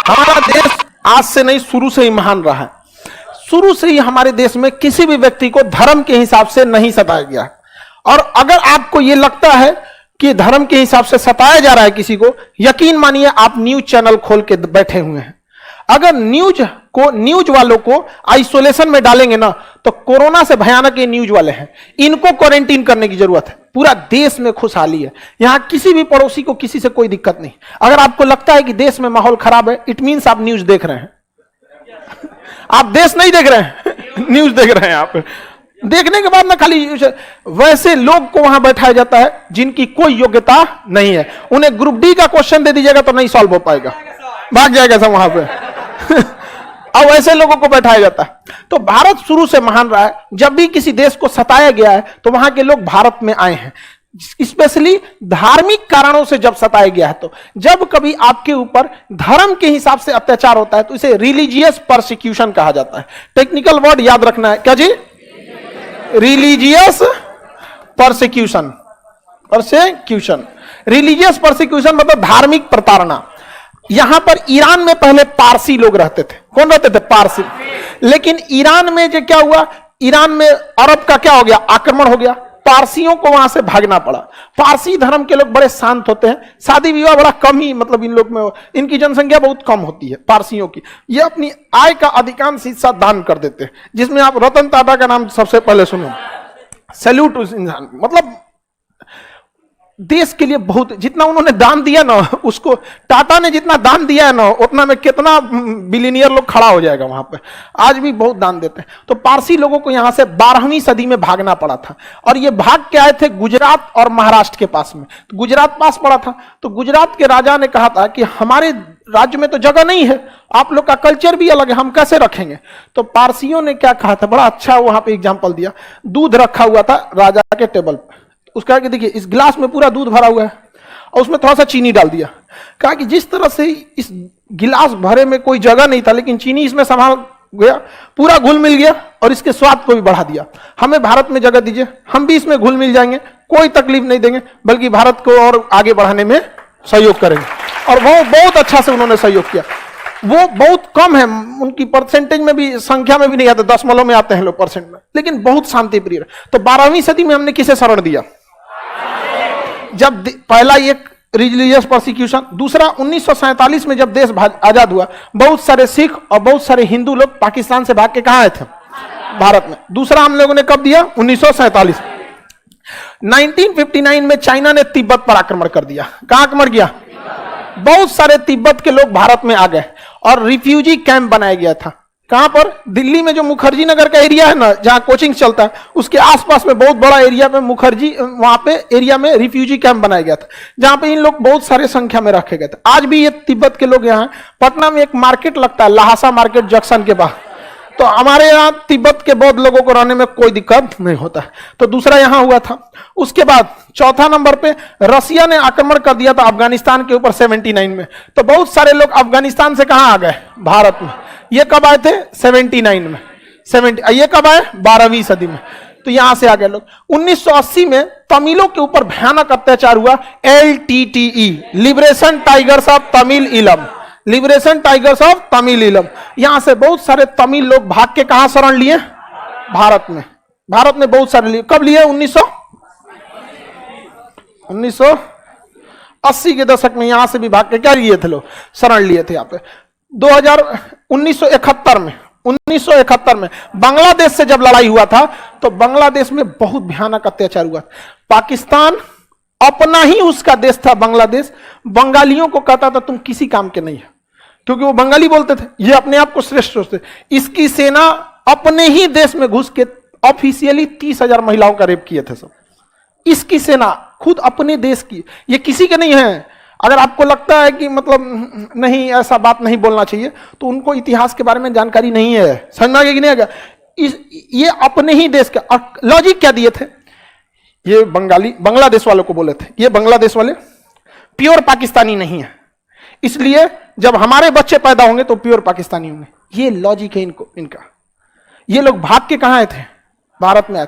हमारा देश आज से नहीं, शुरू से ही महान रहा है। शुरू से ही हमारे देश में किसी भी व्यक्ति को धर्म के हिसाब से नहीं सताया गया है। और अगर आपको यह लगता है कि धर्म के हिसाब से सताया जा रहा है किसी को, यकीन मानिए आप न्यूज चैनल खोल के बैठे हुए हैं। अगर न्यूज वालों को आइसोलेशन में डालेंगे ना, तो कोरोना से भयानक ये न्यूज वाले हैं, इनको क्वारंटीन करने की जरूरत है। पूरा देश में खुशहाली है, यहां किसी भी पड़ोसी को किसी से कोई दिक्कत नहीं। अगर आपको लगता है कि देश में माहौल खराब है, इट मीन्स आप न्यूज देख रहे हैं। आप देश नहीं देख रहे हैं, न्यूज देख रहे हैं। आप देखने के बाद ना खाली वैसे लोग को वहां बैठाया जाता है जिनकी कोई योग्यता नहीं है। उन्हें ग्रुप डी का क्वेश्चन दे दीजिएगा तो नहीं सॉल्व हो पाएगा, भाग जाएगा सब वहां पे। अब ऐसे लोगों को बैठाया जाता है। तो भारत शुरू से महान रहा है। जब भी किसी देश को सताया गया है तो वहां के लोग भारत में आए हैं, स्पेशली धार्मिक कारणों से जब सताया गया है। तो जब कभी आपके ऊपर धर्म के हिसाब से अत्याचार होता है तो इसे रिलीजियस परसिक्यूशन कहा जाता है। टेक्निकल वर्ड याद रखना है, क्या जी? Religious persecution. Persecution, religious persecution मतलब धार्मिक प्रताड़ना। यहां पर ईरान में पहले पारसी लोग रहते थे। कौन रहते थे? पारसी। लेकिन ईरान में जो क्या हुआ, ईरान में अरब का क्या हो गया? आक्रमण हो गया। पारसियों को वहां से भागना पड़ा। पारसी धर्म के लोग बड़े शांत होते हैं, शादी विवाह बड़ा कम ही, मतलब इन लोग में इनकी जनसंख्या बहुत कम होती है पारसियों की। ये अपनी आय का अधिकांश हिस्सा दान कर देते हैं, जिसमें आप रतन टाटा का नाम सबसे पहले सुनो। सैल्यूट उस इंसान, मतलब देश के लिए बहुत, जितना उन्होंने दान दिया ना, उसको टाटा ने जितना दान दिया है ना, उतना में कितना बिलियनियर लोग खड़ा हो जाएगा वहां पे। आज भी बहुत दान देते हैं। तो पारसी लोगों को यहां से 12वीं सदी में भागना पड़ा था। और ये भाग के आए थे गुजरात और महाराष्ट्र के पास में। तो गुजरात पास पड़ा था, तो गुजरात के राजा ने कहा था कि हमारे राज्य में तो जगह नहीं है, आप लोग का कल्चर भी अलग है, हम कैसे रखेंगे? तो पारसियों ने क्या कहा था, बड़ा अच्छा वहां पे एग्जाम्पल दिया। दूध रखा हुआ था राजा के टेबल पर, उसका कि देखिए इस गिलास में पूरा दूध भरा हुआ है और उसमें थोड़ा सा चीनी डाल दिया। कहा कि जिस तरह से इस गिलास भरे में कोई जगह नहीं था, लेकिन चीनी इसमें संभाल गया, पूरा घुल मिल गया और इसके स्वाद को भी बढ़ा दिया। हमें भारत में जगह दीजिए, हम भी इसमें घुल मिल जाएंगे, कोई तकलीफ नहीं देंगे, बल्कि भारत को और आगे बढ़ाने में सहयोग करेंगे। और वो बहुत अच्छा से उन्होंने सहयोग किया। वो बहुत कम है, उनकी परसेंटेज में भी, संख्या में भी नहीं आते, दशमलव में आते हैं लोग परसेंट में, लेकिन बहुत शांति प्रिय। तो 12वीं सदी में हमने किसे शरण दिया? जब पहला एक रिलीजियस परसिक्यूशन, दूसरा 1947 में जब देश आजाद हुआ, बहुत सारे सिख और बहुत सारे हिंदू लोग पाकिस्तान से भाग के कहां आए थे? भारत में। दूसरा हम लोगों ने कब दिया? 1947। 1959 में चाइना ने तिब्बत पर आक्रमण कर दिया। कहां आक्रमण किया? बहुत सारे तिब्बत के लोग भारत में आ गए और रिफ्यूजी कैंप बनाया गया था। कहां पर? दिल्ली में जो मुखर्जी नगर का एरिया है ना, जहां कोचिंग चलता है, उसके आसपास में बहुत बड़ा एरिया में मुखर्जी, वहां पे एरिया में रिफ्यूजी कैंप बनाया गया था, जहां पे इन लोग बहुत सारे संख्या में रखे गए थे। आज भी ये तिब्बत के लोग यहाँ, पटना में एक मार्केट लगता है, लहासा मार्केट जंक्शन के बाहर, तो हमारे यहाँ तिब्बत के बौद्ध लोगों को रहने में कोई दिक्कत नहीं होता है। तो दूसरा यहां हुआ था। उसके बाद चौथा नंबर पे रसिया ने आक्रमण कर दिया था अफगानिस्तान के ऊपर 79 में। तो बहुत सारे लोग अफगानिस्तान से कहां आ गए? भारत में। ये कब आए थे? 79 में। ये कब आए? 12वीं सदी में। तो यहां से आ गए लोग। 1980 में तमिलों के ऊपर भयानक अत्याचार हुआ। LTTE, liberation tigers of Tamil इलम, लिबरेशन टाइगर्स ऑफ तमिल इलम। यहां से बहुत सारे तमिल लोग भाग के कहां शरण लिए? भारत में। भारत में बहुत सारे लिए। कब लिए? 1980 के दशक में यहां से भी भाग के क्या लिए थे लोग? शरण लिए थे। यहाँ पे 1971 में बांग्लादेश से जब लड़ाई हुआ था, तो बांग्लादेश में बहुत भयानक अत्याचार हुआ। पाकिस्तान अपना ही उसका देश था बांग्लादेश, बंगालियों को कहता था तुम किसी काम के नहीं है, क्योंकि वो बंगाली बोलते थे, ये अपने आप को श्रेष्ठ सोचते। इसकी सेना अपने ही देश में घुस के ऑफिशियली 30,000 महिलाओं का रेप किए थे सब। इसकी सेना खुद अपने देश की, ये किसी के नहीं है। अगर आपको लगता है कि मतलब नहीं, ऐसा बात नहीं बोलना चाहिए, तो उनको इतिहास के बारे में जानकारी नहीं है। समझ में आ गया कि नहीं आ गया? ये अपने ही देश का लॉजिक क्या दिए थे? ये बांग्लादेश वालों को बोले थे, ये बांग्लादेश वाले प्योर पाकिस्तानी नहीं है, इसलिए जब हमारे बच्चे पैदा होंगे तो प्योर पाकिस्तानी होंगे। ये लॉजिक है इनका। ये लोग भाग के कहां आए थे? भारत में आए।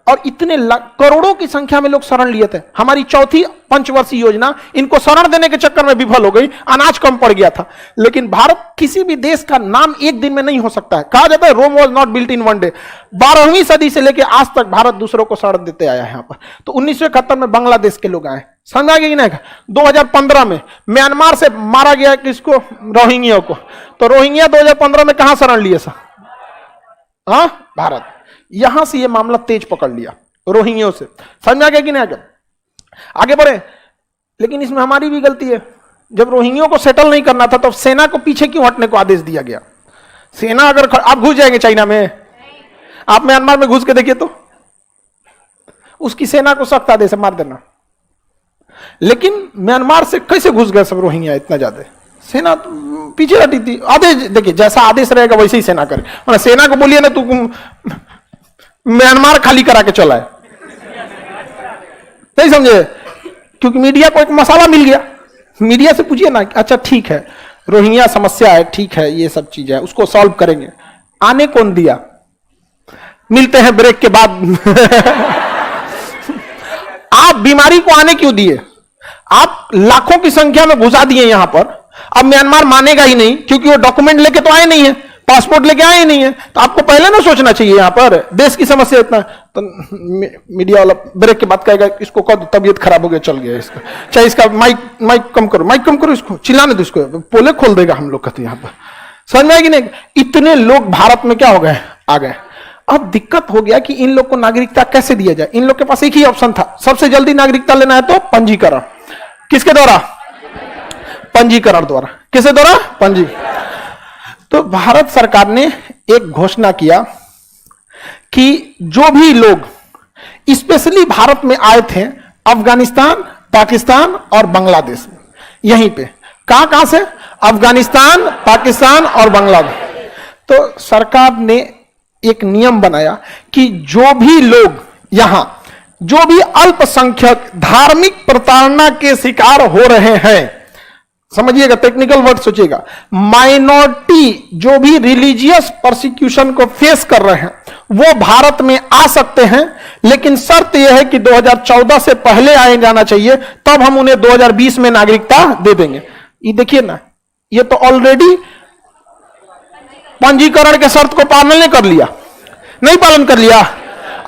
और इतने करोड़ों की संख्या में लोग शरण लिए थे। हमारी चौथी पंचवर्षीय योजना इनको शरण देने के चक्कर में विफल हो गई, अनाज कम पड़ गया था। लेकिन भारत किसी भी देश का नाम एक दिन में नहीं हो सकता है। कहा जाता है Rome was not built in one day. 12वीं सदी से लेकर आज तक भारत दूसरों को शरण देते आया है। यहाँ पर तो 1971 में बांग्लादेश के लोग आए, समझ आ गया कि नहीं। 2015 में म्यांमार से मारा गया किसको, रोहिंग्या को। तो रोहिंग्या 2015 में कहां शरण लिए सर, हाँ भारत। यहां से ये मामला तेज पकड़ लिया रोहिंग्यों से, समझ आ गया कि नहीं। आगे बढ़े, लेकिन इसमें हमारी भी गलती है। जब रोहिंग्यों को सेटल नहीं करना था तो सेना को पीछे क्यों हटने को आदेश दिया गया। सेना अगर आप घुस जाएंगे चाइना में, आप म्यांमार में घुस के देखिए तो उसकी सेना को सख्त आदेश है मार देना। लेकिन म्यांमार से कैसे घुस गए सब रोहिंग्या इतना ज्यादा, सेना पीछे हटी थी। आदेश देखिए, जैसा आदेश रहेगा वैसे ही सेना करे। सेना को बोलिए ना तू म्यांमार खाली करा के चला है, नहीं समझे, क्योंकि मीडिया को एक मसाला मिल गया। मीडिया से पूछिए ना, अच्छा ठीक है रोहिंग्या समस्या है, ठीक है ये सब चीज है, उसको सॉल्व करेंगे। आने कौन दिया, मिलते हैं ब्रेक के बाद। आप बीमारी को आने क्यों दिए, आप लाखों की संख्या में घुसा दिए यहां पर। अब म्यांमार मानेगा ही नहीं, क्योंकि वो डॉक्यूमेंट लेके तो आए नहीं है, पासपोर्ट लेके आए नहीं है। तो आपको पहले ना सोचना चाहिए यहां पर देश की समस्या इतना। तो मीडिया वाला ब्रेक के बाद कहेगा इसको कह दो तबीयत खराब हो गया, चल गया इसका, चाहे इसका माइक कम करो, इसको चिल्लाने दो, इसको पोले खोल देगा हम लोग कहते। यहां पर समझ में आएगी नहीं। इतने लोग भारत में क्या हो गए, आ गए। अब दिक्कत हो गया कि इन लोग को नागरिकता कैसे दिया जाए। इन लोग के पास एक ही ऑप्शन था, सबसे जल्दी नागरिकता लेना है तो पंजीकरण। किसके द्वारा, पंजीकरण द्वारा। किसके द्वारा, पंजीकरण। तो भारत सरकार ने एक घोषणा किया कि जो भी लोग स्पेशली भारत में आए थे, अफगानिस्तान, पाकिस्तान और बांग्लादेश, यहीं पे कहां से, अफगानिस्तान, पाकिस्तान और बांग्लादेश। तो सरकार ने एक नियम बनाया कि जो भी लोग यहां, जो भी अल्पसंख्यक धार्मिक प्रताड़ना के शिकार हो रहे हैं, समझिएगा टेक्निकल वर्ड सोचिएगा, माइनॉरिटी जो भी रिलीजियस परसिक्यूशन को फेस कर रहे हैं वो भारत में आ सकते हैं। लेकिन शर्त यह है कि 2014 से पहले आए जाना चाहिए, तब हम उन्हें 2020 में नागरिकता दे देंगे। ये देखिए ना, ये तो ऑलरेडी पंजीकरण के शर्त को पालन नहीं कर लिया, नहीं पालन कर लिया।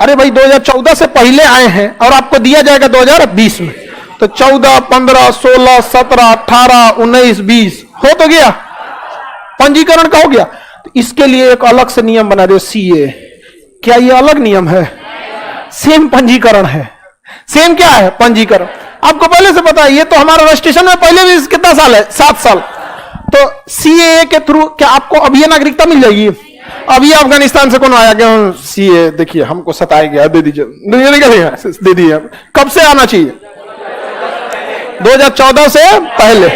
अरे भाई 2014 से पहले आए हैं और आपको दिया जाएगा 2020 में, तो 14, 15, 16, 17, 18, 19, 20 हो तो गया, पंजीकरण का हो गया। तो इसके लिए एक अलग से नियम बना दो, सीए। क्या ये अलग नियम है, सेम पंजीकरण है। सेम क्या है, पंजीकरण। आपको पहले से पता है, ये तो हमारा रजिस्ट्रेशन में पहले भी कितना साल है, 7 साल। तो सीए के थ्रू क्या आपको अब ये नागरिकता मिल जाएगी। अब ये अफगानिस्तान से कौन आया गया, सीए देखिए हमको सताया गया, दे दीजिए, दे दिए। कब से आना चाहिए, 2014 से पहले।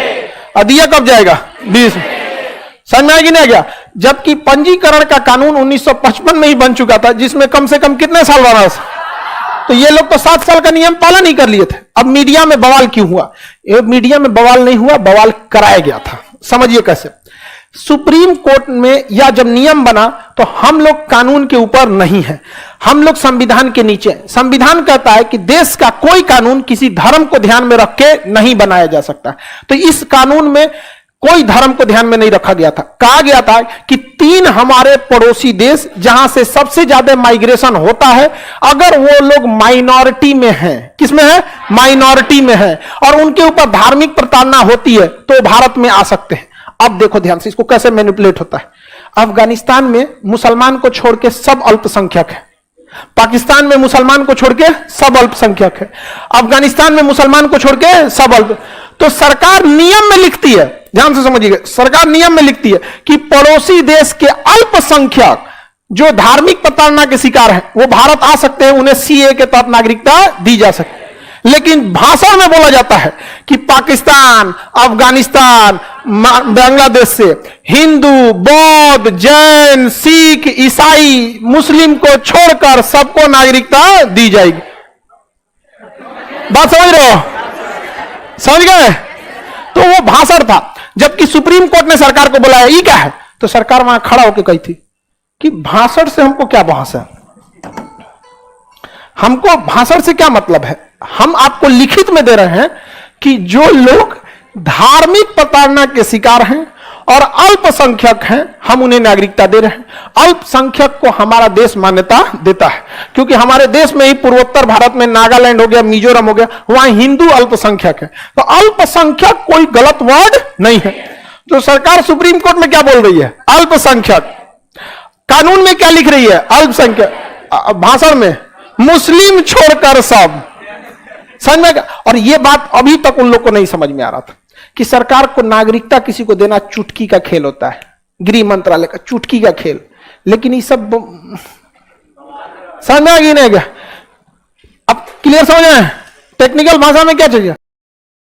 दिया कब जाएगा, 20। समझ में आएगी नहीं गया। जबकि पंजीकरण का कानून 1955 में ही बन चुका था, जिसमें कम से कम कितने साल बना। तो ये लोग तो 7 साल का नियम पालन ही कर लिए थे। अब मीडिया में बवाल क्यों हुआ, ये मीडिया में बवाल नहीं हुआ, बवाल कराया गया था। समझिए कैसे, सुप्रीम कोर्ट में या जब नियम बना तो हम लोग कानून के ऊपर नहीं है, हम लोग संविधान के नीचे। संविधान कहता है कि देश का कोई कानून किसी धर्म को ध्यान में रख के नहीं बनाया जा सकता। तो इस कानून में कोई धर्म को ध्यान में नहीं रखा गया था। कहा गया था कि 3 हमारे पड़ोसी देश जहां से सबसे ज्यादा माइग्रेशन होता है, अगर वो लोग माइनॉरिटी में हैं, किसमें है, माइनॉरिटी में है, और उनके ऊपर धार्मिक प्रताड़ना होती है तो भारत में आ सकते हैं। अब देखो ध्यान से इसको कैसे मैनिपुलेट होता है। अफगानिस्तान में मुसलमान को छोड़ के सब अल्पसंख्यक है, पाकिस्तान में मुसलमान को छोड़ के सब अल्पसंख्यक है, अफगानिस्तान में मुसलमान को छोड़ के सब अल्प। तो सरकार नियम में लिखती है, ध्यान से समझिएगा, सरकार नियम में लिखती है कि पड़ोसी देश के अल्पसंख्यक जो धार्मिक प्रताड़ना के शिकार हैं वो भारत आ सकते हैं, उन्हें सीए के तहत नागरिकता दी जा सकती है। लेकिन भाषण में बोला जाता है कि पाकिस्तान, अफगानिस्तान, बांग्लादेश से हिंदू, बौद्ध, जैन, सिख, ईसाई, मुस्लिम को छोड़कर सबको नागरिकता दी जाएगी। बात समझ रहे हो, समझ गए। तो वो भाषण था, जबकि सुप्रीम कोर्ट ने सरकार को बुलाया, ये क्या है। तो सरकार वहां खड़ा होकर कही थी कि भाषण से हमको क्या बहस है, हमको भाषण से क्या मतलब है? हम आपको लिखित में दे रहे हैं कि जो लोग धार्मिक प्रताड़ना के शिकार हैं और अल्पसंख्यक हैं, हम उन्हें नागरिकता दे रहे हैं। अल्पसंख्यक को हमारा देश मान्यता देता है, क्योंकि हमारे देश में ही पूर्वोत्तर भारत में नागालैंड हो गया, मिजोरम हो गया, वहां हिंदू अल्पसंख्यक है। तो अल्पसंख्यक कोई गलत वर्ड नहीं है। तो सरकार सुप्रीम कोर्ट में क्या बोल रही है? अल्पसंख्यक। कानून में क्या लिख रही है? अल्पसंख्यक। भाषण में मुस्लिम छोड़कर सब। समझ में? और यह बात अभी तक उन लोग को नहीं समझ में आ रहा था कि सरकार को नागरिकता किसी को देना चुटकी का खेल होता है, गृह मंत्रालय का चुटकी का खेल। लेकिन ये सब समझ में आ गया नहीं गया? अब क्लियर समझ में? टेक्निकल भाषा में क्या चाहिए?